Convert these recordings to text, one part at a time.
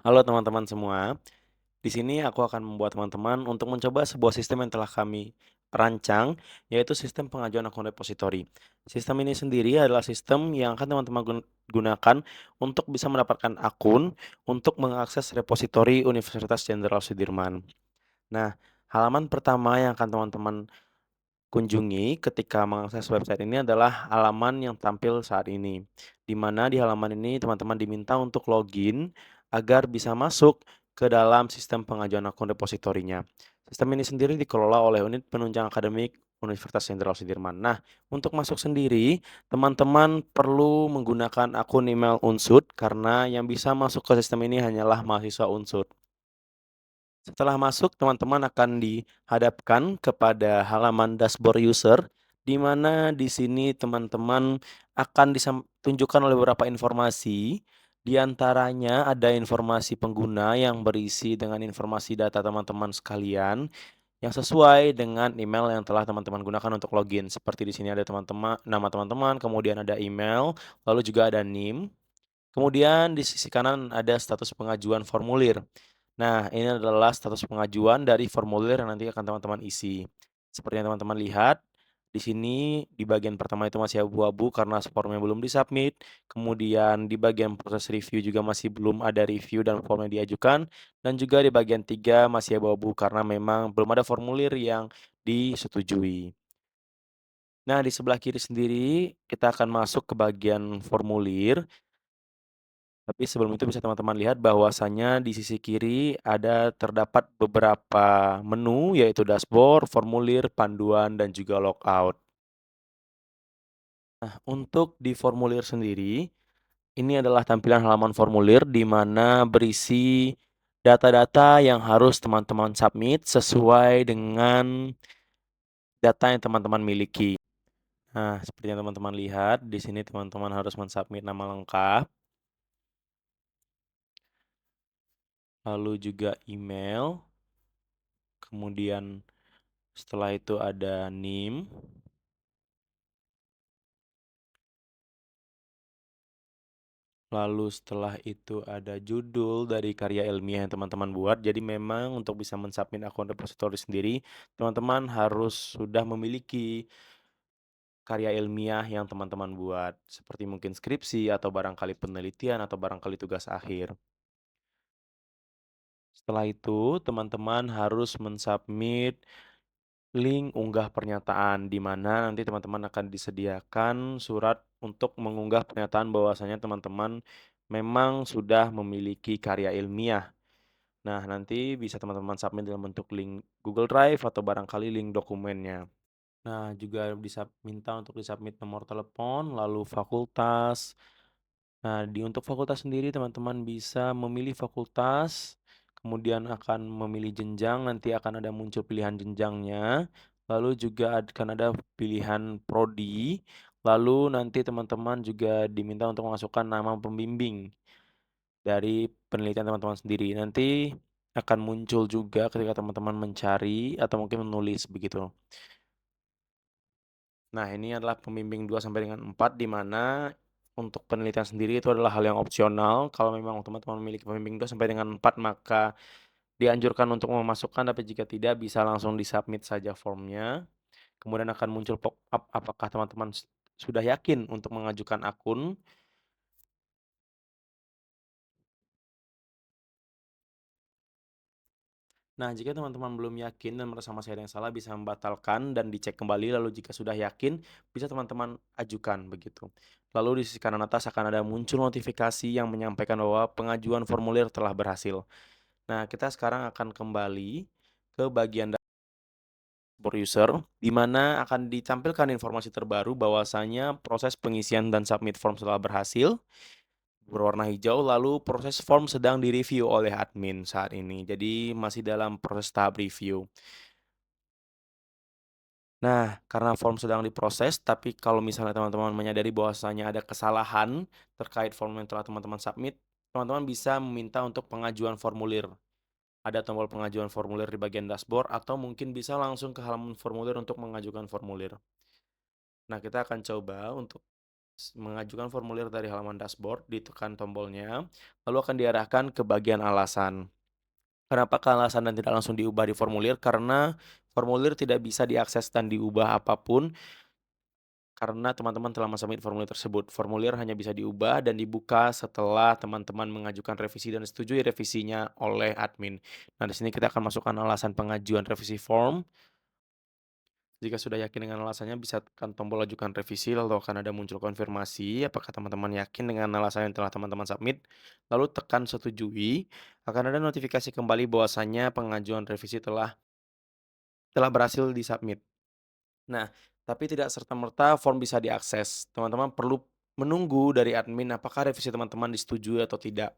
Halo teman-teman semua, di sini aku akan membuat teman-teman untuk mencoba sebuah sistem yang telah kami rancang, yaitu sistem pengajuan akun repositori. Sistem ini sendiri adalah sistem yang akan teman-teman gunakan untuk bisa mendapatkan akun untuk mengakses repositori Universitas Jenderal Sudirman. Nah, halaman pertama yang akan teman-teman kunjungi ketika mengakses website ini adalah halaman yang tampil saat ini, di mana di halaman ini teman-teman diminta untuk login agar bisa masuk ke dalam sistem pengajuan akun repositorinya. Sistem ini sendiri dikelola oleh Unit Penunjang Akademik Universitas Jenderal Sudirman. Nah, untuk masuk sendiri, teman-teman perlu menggunakan akun email Unsud karena yang bisa masuk ke sistem ini hanyalah mahasiswa Unsud. Setelah masuk, teman-teman akan dihadapkan kepada halaman dashboard user, di mana di sini teman-teman akan tunjukkan oleh beberapa informasi, di antaranya ada informasi pengguna yang berisi dengan informasi data teman-teman sekalian, yang sesuai dengan email yang telah teman-teman gunakan untuk login. Seperti di sini ada teman-teman, nama teman-teman, kemudian ada email, lalu juga ada NIM. Kemudian di sisi kanan ada status pengajuan formulir. Nah, ini adalah status pengajuan dari formulir yang nanti akan teman-teman isi. Seperti yang teman-teman lihat, di sini di bagian pertama itu masih abu-abu karena formnya belum disubmit. Kemudian di bagian proses review juga masih belum ada review dan form yang diajukan. Dan juga di bagian 3 masih abu-abu karena memang belum ada formulir yang disetujui. Nah, di sebelah kiri sendiri kita akan masuk ke bagian formulir. Tapi sebelum itu bisa teman-teman lihat bahwasanya di sisi kiri ada terdapat beberapa menu yaitu dashboard, formulir, panduan, dan juga logout. Nah, untuk di formulir sendiri, ini adalah tampilan halaman formulir di mana berisi data-data yang harus teman-teman submit sesuai dengan data yang teman-teman miliki. Nah, seperti yang teman-teman lihat, di sini teman-teman harus mensubmit nama lengkap, lalu juga email, kemudian setelah itu ada NIM, lalu setelah itu ada judul dari karya ilmiah yang teman-teman buat. Jadi memang untuk bisa mensubmit akun repositori sendiri, teman-teman harus sudah memiliki karya ilmiah yang teman-teman buat, seperti mungkin skripsi atau barangkali penelitian atau barangkali tugas akhir. Setelah itu, teman-teman harus mensubmit link unggah pernyataan, di mana nanti teman-teman akan disediakan surat untuk mengunggah pernyataan bahwasanya teman-teman memang sudah memiliki karya ilmiah. Nah, nanti bisa teman-teman submit dalam bentuk link Google Drive atau barangkali link dokumennya. Nah, juga bisa minta untuk disubmit nomor telepon, lalu fakultas. Nah, untuk fakultas sendiri teman-teman bisa memilih fakultas, kemudian akan memilih jenjang, nanti akan ada muncul pilihan jenjangnya, lalu juga akan ada pilihan prodi, lalu nanti teman-teman juga diminta untuk memasukkan nama pembimbing dari penelitian teman-teman sendiri. Nanti akan muncul juga ketika teman-teman mencari atau mungkin menulis begitu. Nah, ini adalah pembimbing 2 sampai dengan 4 di mana untuk penelitian sendiri itu adalah hal yang opsional. Kalau memang teman-teman memiliki pembimbing 2 sampai dengan 4 maka dianjurkan untuk memasukkan, tapi jika tidak bisa langsung di-submit saja formnya. Kemudian akan muncul pop-up apakah teman-teman sudah yakin untuk mengajukan akun. Nah, jika teman-teman belum yakin dan merasa masih ada yang salah bisa membatalkan dan dicek kembali, lalu jika sudah yakin bisa teman-teman ajukan begitu. Lalu di sisi kanan atas akan ada muncul notifikasi yang menyampaikan bahwa pengajuan formulir telah berhasil. Nah, kita sekarang akan kembali ke bagian dashboard user, di mana akan ditampilkan informasi terbaru bahwasanya proses pengisian dan submit form telah berhasil, berwarna hijau, lalu proses form sedang direview oleh admin saat ini. Jadi masih dalam proses tahap review. Nah, karena form sedang diproses, tapi kalau misalnya teman-teman menyadari bahwasanya ada kesalahan terkait form yang telah teman-teman submit, teman-teman bisa meminta untuk pengajuan formulir. Ada tombol pengajuan formulir di bagian dashboard atau mungkin bisa langsung ke halaman formulir untuk mengajukan formulir. Nah, kita akan coba untuk Mengajukan formulir dari halaman dashboard, ditekan tombolnya, lalu akan diarahkan ke bagian alasan. Kenapa ke alasan dan tidak langsung diubah di formulir? Karena formulir tidak bisa diakses dan diubah apapun karena teman-teman telah mensubmit formulir tersebut. Formulir hanya bisa diubah dan dibuka setelah teman-teman mengajukan revisi dan setujui revisinya oleh admin. Nah, di sini kita akan masukkan alasan pengajuan revisi form. Jika sudah yakin dengan alasannya, bisa tekan tombol ajukan revisi, lalu akan ada muncul konfirmasi apakah teman-teman yakin dengan alasan yang telah teman-teman submit, lalu tekan setujui, akan ada notifikasi kembali bahwasannya pengajuan revisi telah berhasil disubmit. Nah, tapi tidak serta-merta form bisa diakses. Teman-teman perlu menunggu dari admin apakah revisi teman-teman disetujui atau tidak.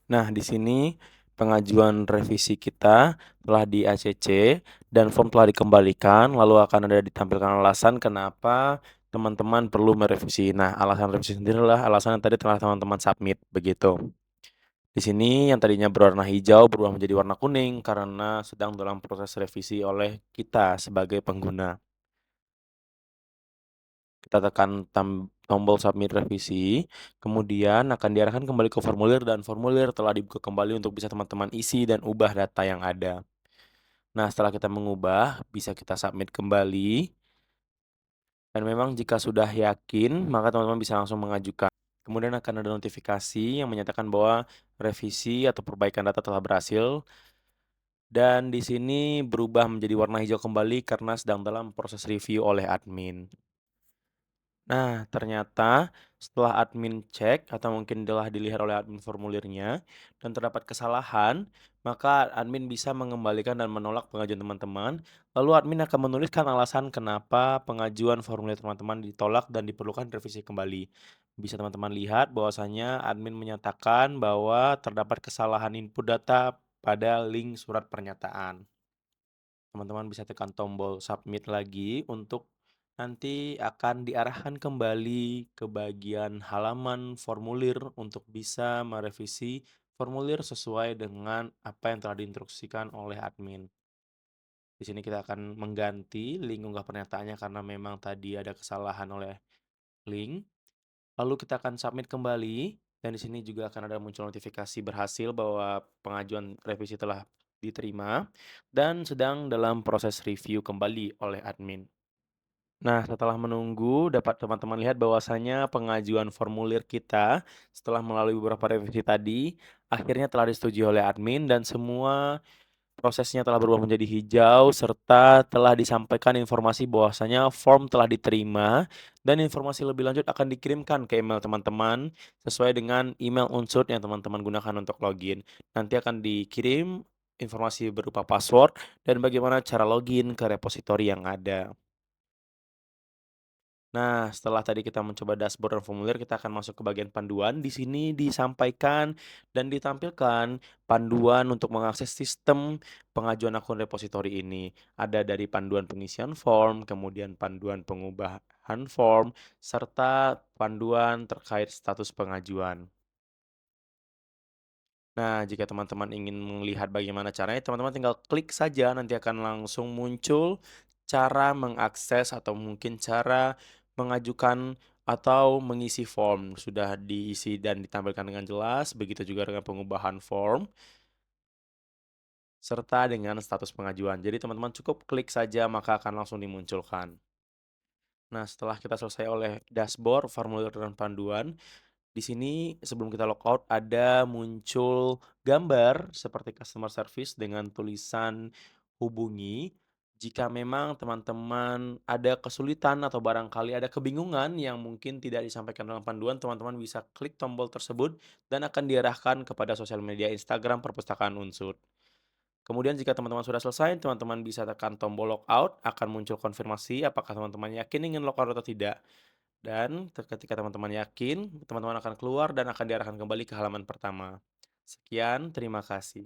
Nah, di sini pengajuan revisi kita telah di-ACC dan form telah dikembalikan, lalu akan ada ditampilkan alasan kenapa teman-teman perlu merevisi. Nah, alasan revisi sendiri adalah alasan yang tadi telah teman-teman submit, begitu. Di sini yang tadinya berwarna hijau berubah menjadi warna kuning karena sedang dalam proses revisi oleh kita sebagai pengguna. Kita tekan tombol submit revisi, kemudian akan diarahkan kembali ke formulir dan formulir telah dibuka kembali untuk bisa teman-teman isi dan ubah data yang ada. Nah, setelah kita mengubah, bisa kita submit kembali dan memang jika sudah yakin, maka teman-teman bisa langsung mengajukan. Kemudian akan ada notifikasi yang menyatakan bahwa revisi atau perbaikan data telah berhasil dan di sini berubah menjadi warna hijau kembali karena sedang dalam proses review oleh admin. Nah, ternyata setelah admin cek atau mungkin telah dilihat oleh admin formulirnya dan terdapat kesalahan, maka admin bisa mengembalikan dan menolak pengajuan teman-teman. Lalu admin akan menuliskan alasan kenapa pengajuan formulir teman-teman ditolak dan diperlukan revisi kembali. Bisa teman-teman lihat bahwasanya admin menyatakan bahwa terdapat kesalahan input data pada link surat pernyataan. Teman-teman bisa tekan tombol submit lagi untuk nanti akan diarahkan kembali ke bagian halaman formulir untuk bisa merevisi formulir sesuai dengan apa yang telah diinstruksikan oleh admin. Di sini kita akan mengganti link unggah pernyataannya karena memang tadi ada kesalahan oleh link. Lalu kita akan submit kembali dan di sini juga akan ada muncul notifikasi berhasil bahwa pengajuan revisi telah diterima dan sedang dalam proses review kembali oleh admin. Nah, setelah menunggu dapat teman-teman lihat bahwasanya pengajuan formulir kita setelah melalui beberapa revisi tadi akhirnya telah disetujui oleh admin dan semua prosesnya telah berubah menjadi hijau serta telah disampaikan informasi bahwasanya form telah diterima dan informasi lebih lanjut akan dikirimkan ke email teman-teman sesuai dengan email unsur yang teman-teman gunakan untuk login. Nanti akan dikirim informasi berupa password dan bagaimana cara login ke repositori yang ada. Nah, setelah tadi kita mencoba dashboard dan formulir, kita akan masuk ke bagian panduan. Di sini disampaikan dan ditampilkan panduan untuk mengakses sistem pengajuan akun repositori ini. Ada dari panduan pengisian form, kemudian panduan pengubahan form, serta panduan terkait status pengajuan. Nah, jika teman-teman ingin melihat bagaimana caranya, teman-teman tinggal klik saja, nanti akan langsung muncul cara mengakses atau mungkin cara mengajukan atau mengisi form. Sudah diisi dan ditampilkan dengan jelas, begitu juga dengan pengubahan form, serta dengan status pengajuan. Jadi teman-teman cukup klik saja, maka akan langsung dimunculkan. Nah, setelah kita selesai oleh dashboard, formulir, dan panduan, di sini sebelum kita logout ada muncul gambar seperti customer service dengan tulisan hubungi. Jika memang teman-teman ada kesulitan atau barangkali ada kebingungan yang mungkin tidak disampaikan dalam panduan, teman-teman bisa klik tombol tersebut dan akan diarahkan kepada sosial media Instagram Perpustakaan Unsur. Kemudian jika teman-teman sudah selesai, teman-teman bisa tekan tombol logout, akan muncul konfirmasi apakah teman-teman yakin ingin logout atau tidak. Dan ketika teman-teman yakin, teman-teman akan keluar dan akan diarahkan kembali ke halaman pertama. Sekian, terima kasih.